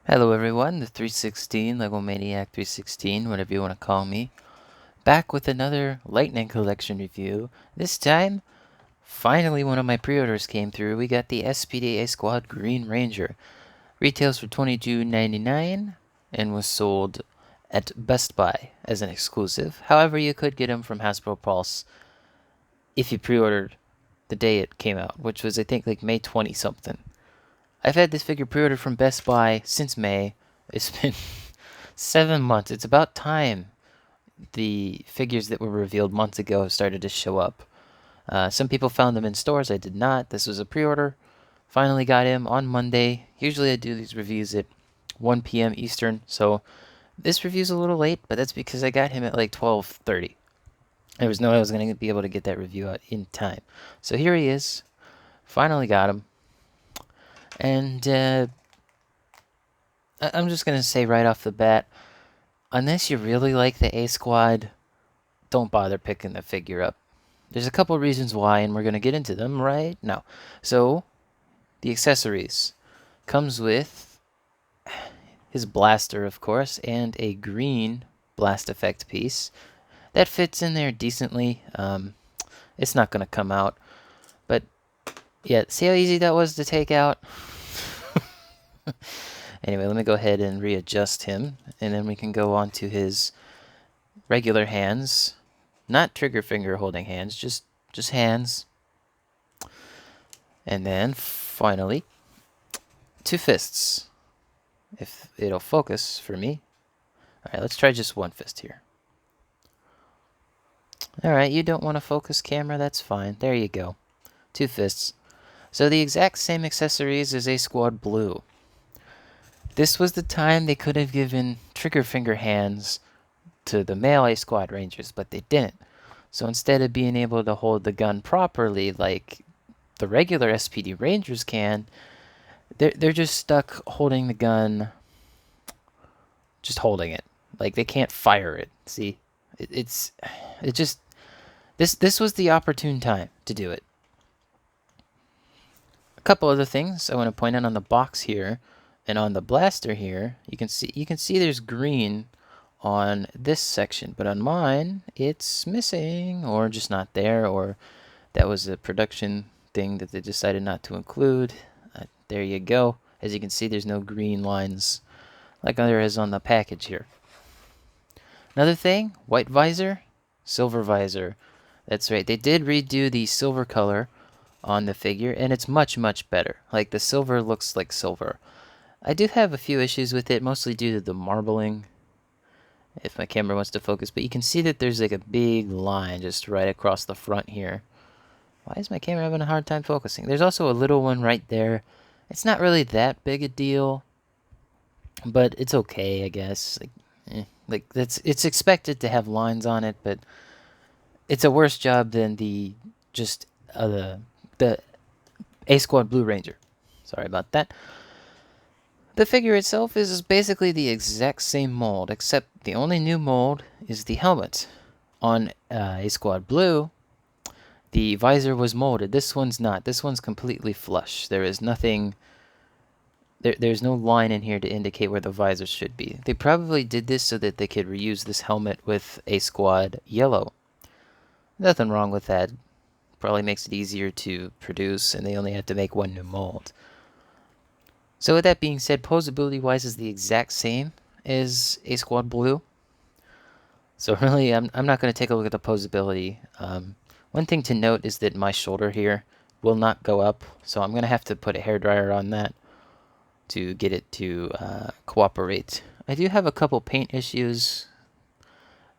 Hello everyone, the 316, Lego Maniac 316, whatever you want to call me. Back with another Lightning Collection review. This time, finally one of my pre-orders came through. We got the S.P.D A-Squad Green Ranger. Retails for $22.99 and was sold at Best Buy as an exclusive. However, you could get them from Hasbro Pulse if you pre-ordered the day it came out, which was I think like May 20 something. I've had this figure pre-ordered from Best Buy since May. It's been 7 months. It's about time the figures that were revealed months ago have started to show up. Some people found them in stores. I did not. This was a pre-order. Finally got him on Monday. Usually I do these reviews at 1 p.m. Eastern, so this review's a little late, but that's because I got him at like 12:30. There was no way I was going to be able to get that review out in time. So here he is. Finally got him. And I'm just going to say right off the bat, unless you really like the A-Squad, don't bother picking the figure up. There's a couple reasons why, and we're going to get into them right now. So, the accessories. Comes with his blaster, of course, and a green blast effect piece. That fits in there decently. It's not going to come out. But, yeah, see how easy that was to take out? Anyway, let me go ahead and readjust him, and then we can go on to his regular hands. Not trigger finger holding hands, just hands. And then, finally, two fists. If it'll focus for me. Alright, let's try just one fist here. Alright, you don't want to focus camera, that's fine. There you go. Two fists. So the exact same accessories as A-Squad Blue. This was the time they could have given trigger finger hands to the male A-Squad Rangers, but they didn't. So instead of being able to hold the gun properly like the regular S.P.D Rangers can, they're just stuck holding the gun, just holding it. Like they can't fire it. See, it just this was the opportune time to do it. A couple other things I want to point out on the box here and on the blaster here. You can see there's green on this section, but on mine it's missing or just not there, or that was a production thing that they decided not to include. There you go. As you can see, there's no green lines like there is on the package here. Another thing, white visor, silver visor. That's right, they did redo the silver color on the figure, and it's much, much better. Like, the silver looks like silver. I do have a few issues with it, mostly due to the marbling, if my camera wants to focus, but you can see that there's like a big line just right across the front here. Why is my camera having a hard time focusing? There's also a little one right there. It's not really that big a deal, but it's okay, I guess. It's expected to have lines on it, but it's a worse job than the A-Squad Blue Ranger. Sorry about that. The figure itself is basically the exact same mold, except the only new mold is the helmet. On A-Squad Blue, the visor was molded. This one's not. This one's completely flush. There is nothing... There's no line in here to indicate where the visor should be. They probably did this so that they could reuse this helmet with A-Squad Yellow. Nothing wrong with that. Probably makes it easier to produce, and they only have to make one new mold. So with that being said, Poseability-wise is the exact same as A-Squad Blue. So really, I'm not going to take a look at the Poseability. One thing to note is that my shoulder here will not go up, so I'm going to have to put a hairdryer on that to get it to cooperate. I do have a couple paint issues.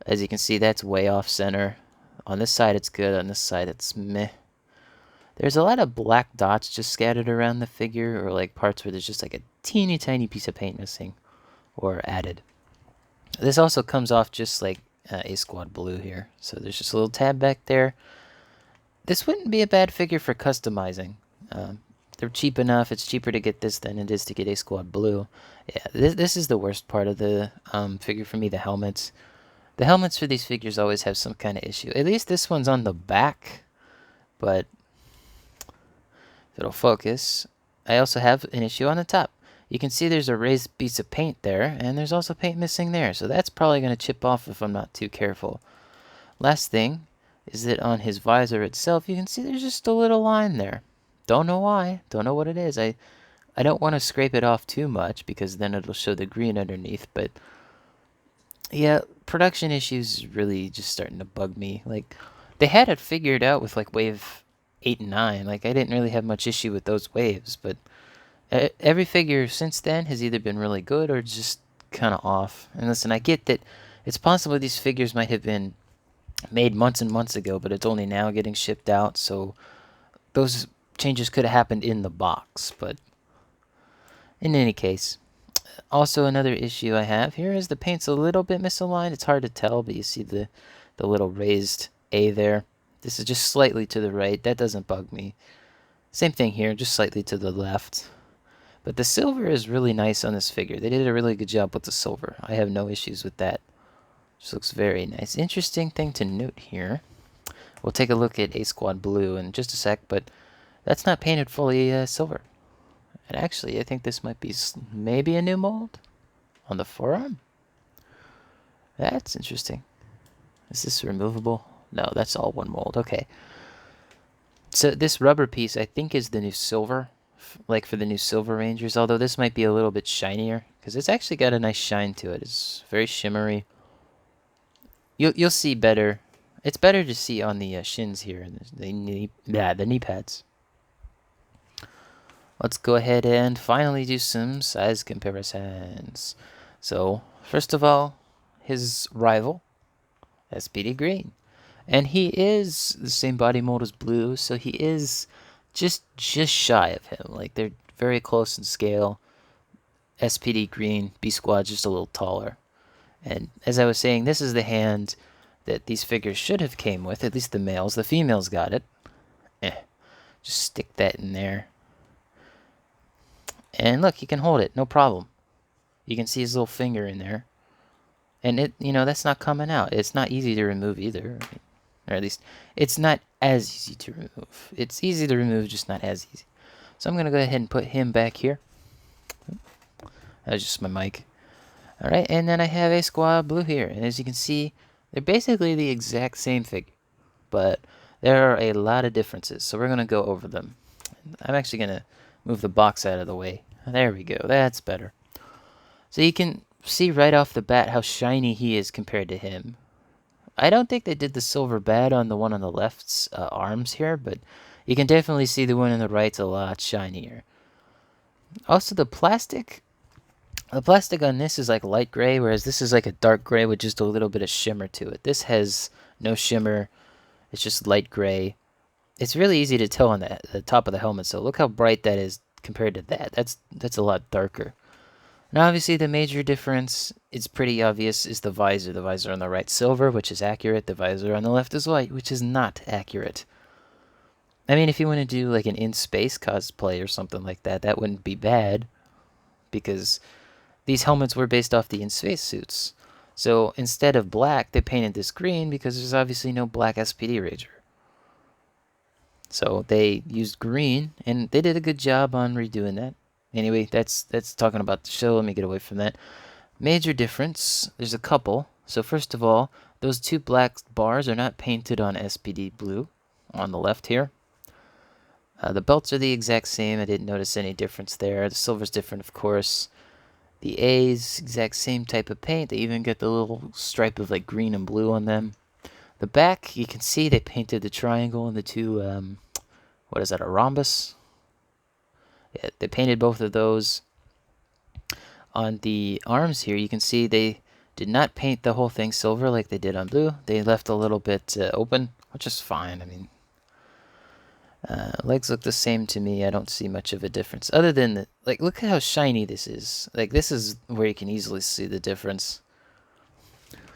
As you can see, that's way off center. On this side it's good, on this side it's meh. There's a lot of black dots just scattered around the figure, or like parts where there's just like a teeny tiny piece of paint missing or added. This also comes off just like A-Squad Blue here, so there's just a little tab back there. This wouldn't be a bad figure for customizing. They're cheap enough. It's cheaper to get this than it is to get A-Squad Blue. Yeah, this is the worst part of the figure for me, the helmets. The helmets for these figures always have some kind of issue. At least this one's on the back, but if it'll focus. I also have an issue on the top. You can see there's a raised piece of paint there, and there's also paint missing there, so that's probably going to chip off if I'm not too careful. Last thing is that on his visor itself, you can see there's just a little line there. Don't know why, don't know what it is. I don't want to scrape it off too much because then it'll show the green underneath, but yeah, production issues really just starting to bug me. Like, they had it figured out with like wave 8 and 9. Like, I didn't really have much issue with those waves, but every figure since then has either been really good or just kind of off. And listen, I get that it's possible these figures might have been made months and months ago, but it's only now getting shipped out, so those changes could have happened in the box. But in any case, also another issue I have here is the paint's a little bit misaligned. It's hard to tell, but you see the little raised A there. This is just slightly to the right. That doesn't bug me. Same thing here, just slightly to the left. But the silver is really nice on this figure. They did a really good job with the silver. I have no issues with that. Just looks very nice. Interesting thing to note here. We'll take a look at A-Squad Blue in just a sec, but that's not painted fully silver. And actually, I think this might be maybe a new mold on the forearm. That's interesting. Is this removable? No, that's all one mold. Okay. So this rubber piece, I think, is the new silver, like for the new Silver Rangers, although this might be a little bit shinier, because it's actually got a nice shine to it. It's very shimmery. You'll see better. It's better to see on the shins here, and the knee pads. Let's go ahead and finally do some size comparisons. So, first of all, his rival, S.P.D. Green. And he is the same body mold as Blue, so he is just shy of him. Like, they're very close in scale. S.P.D. Green, B-Squad just a little taller. And as I was saying, this is the hand that these figures should have came with, at least the males. The females got it. Just stick that in there. And look, he can hold it, no problem. You can see his little finger in there. And it, that's not coming out. It's not easy to remove either. Or at least, it's not as easy to remove. It's easy to remove, just not as easy. So I'm going to go ahead and put him back here. That was just my mic. Alright, and then I have A-Squad Blue here. And as you can see, they're basically the exact same figure. But there are a lot of differences, so we're going to go over them. I'm actually going to move the box out of the way. There we go. That's better. So you can see right off the bat how shiny he is compared to him. I don't think they did the silver bad on the one on the left's arms here, but you can definitely see the one on the right's a lot shinier. Also, the plastic on this is like light gray, whereas this is like a dark gray with just a little bit of shimmer to it. This has no shimmer. It's just light gray. It's really easy to tell on the top of the helmet, so look how bright that is compared to that. That's a lot darker. Now, obviously, the major difference, it's pretty obvious, is the visor. The visor on the right silver, which is accurate. The visor on the left is white, which is not accurate. I mean, if you want to do like an in-space cosplay or something like that, that wouldn't be bad, because these helmets were based off the in-space suits. So instead of black, they painted this green because there's obviously no black S.P.D. Ranger. So they used green, and they did a good job on redoing that. Anyway, that's talking about the show. Let me get away from that. Major difference, there's a couple. So first of all, those two black bars are not painted on S.P.D. Blue on the left here. The belts are the exact same. I didn't notice any difference there. The silver's different, of course. The A's, exact same type of paint. They even get the little stripe of like green and blue on them. The back, you can see they painted the triangle and the two, what is that, a rhombus? Yeah, they painted both of those. On the arms here, you can see they did not paint the whole thing silver like they did on Blue. They left a little bit open, which is fine. I mean, legs look the same to me. I don't see much of a difference. Other than, like, look at how shiny this is. Like, this is where you can easily see the difference.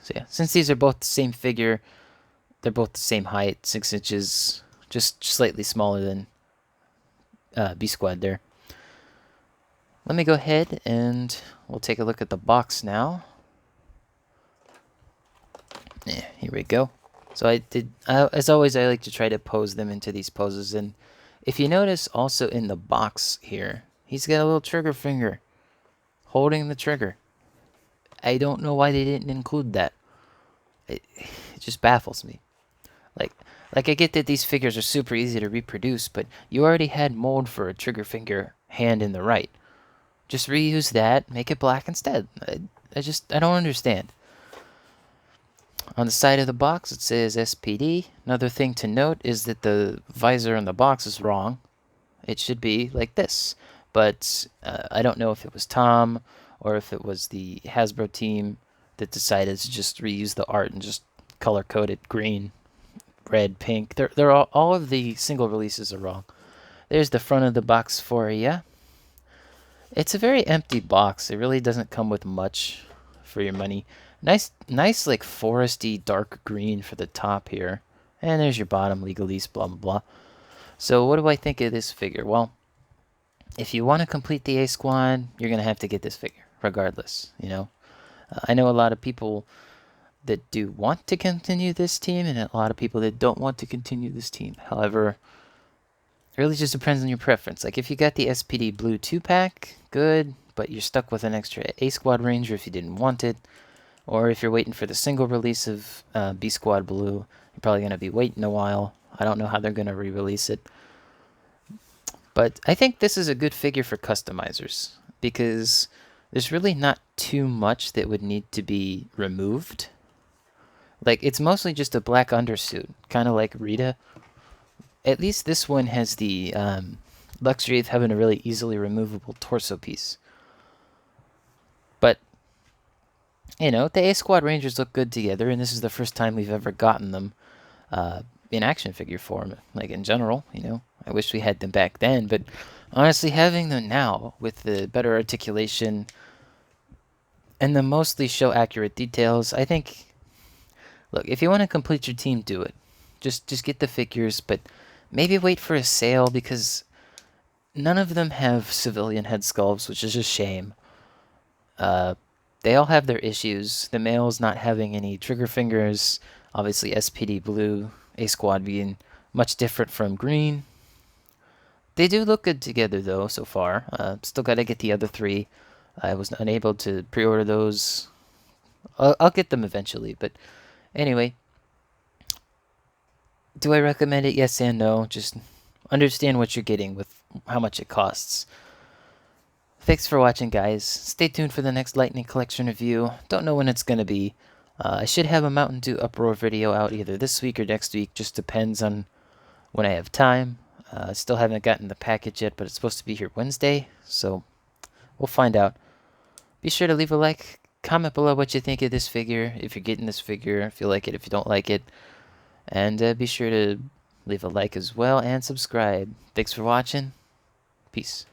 So yeah, since these are both the same figure, they're both the same height, 6 inches, just slightly smaller than B-Squad there. Let me go ahead and we'll take a look at the box now. Yeah, here we go. So I did, as always, I like to try to pose them into these poses. And if you notice also in the box here, he's got a little trigger finger. holding the trigger. I don't know why they didn't include that. It just baffles me. Like, like I get that these figures are super easy to reproduce, but you already had mold for a trigger finger hand in the right. Just reuse that, make it black instead. I don't understand. On the side of the box, it says S.P.D. Another thing to note is that the visor on the box is wrong. It should be like this. But I don't know if it was Tom or if it was the Hasbro team that decided to just reuse the art and just color code it green, red, pink. They're all of the single releases are wrong. There's the front of the box for you. It's a very empty box. It really doesn't come with much for your money. Nice like foresty dark green for the top here. And there's your bottom, legalese, blah, blah, blah. So what do I think of this figure? Well, if you want to complete the A Squad, you're going to have to get this figure, regardless, you know. I know a lot of people that do want to continue this team, and a lot of people that don't want to continue this team. However, it really just depends on your preference. Like, if you got the S.P.D. Blue 2-pack, good, but you're stuck with an extra A Squad Ranger if you didn't want it. Or if you're waiting for the single release of B Squad Blue, you're probably going to be waiting a while. I don't know how they're going to re-release it. But I think this is a good figure for customizers, because there's really not too much that would need to be removed. Like, it's mostly just a black undersuit, kind of like Rita. At least this one has the luxury of having a really easily removable torso piece. But, you know, the A Squad Rangers look good together, and this is the first time we've ever gotten them in action figure form, like in general, you know. I wish we had them back then, but honestly, having them now with the better articulation and the mostly show accurate details, I think, look, if you want to complete your team, do it. Just get the figures, but maybe wait for a sale, because none of them have civilian head sculpts, which is a shame. They all have their issues. The males not having any trigger fingers, obviously S.P.D. Blue, A Squad being much different from green. They do look good together, though, so far. Still got to get the other three. I was unable to pre-order those. I'll get them eventually, but anyway. Do I recommend it? Yes and no. Just understand what you're getting with how much it costs. Thanks for watching, guys. Stay tuned for the next Lightning Collection review. Don't know when it's going to be. I should have a Mountain Dew Uproar video out either this week or next week. Just depends on when I have time. Still haven't gotten the package yet, but it's supposed to be here Wednesday, so we'll find out. Be sure to leave a like, comment below what you think of this figure, if you're getting this figure, if you like it, if you don't like it. And be sure to leave a like as well and subscribe. Thanks for watching. Peace.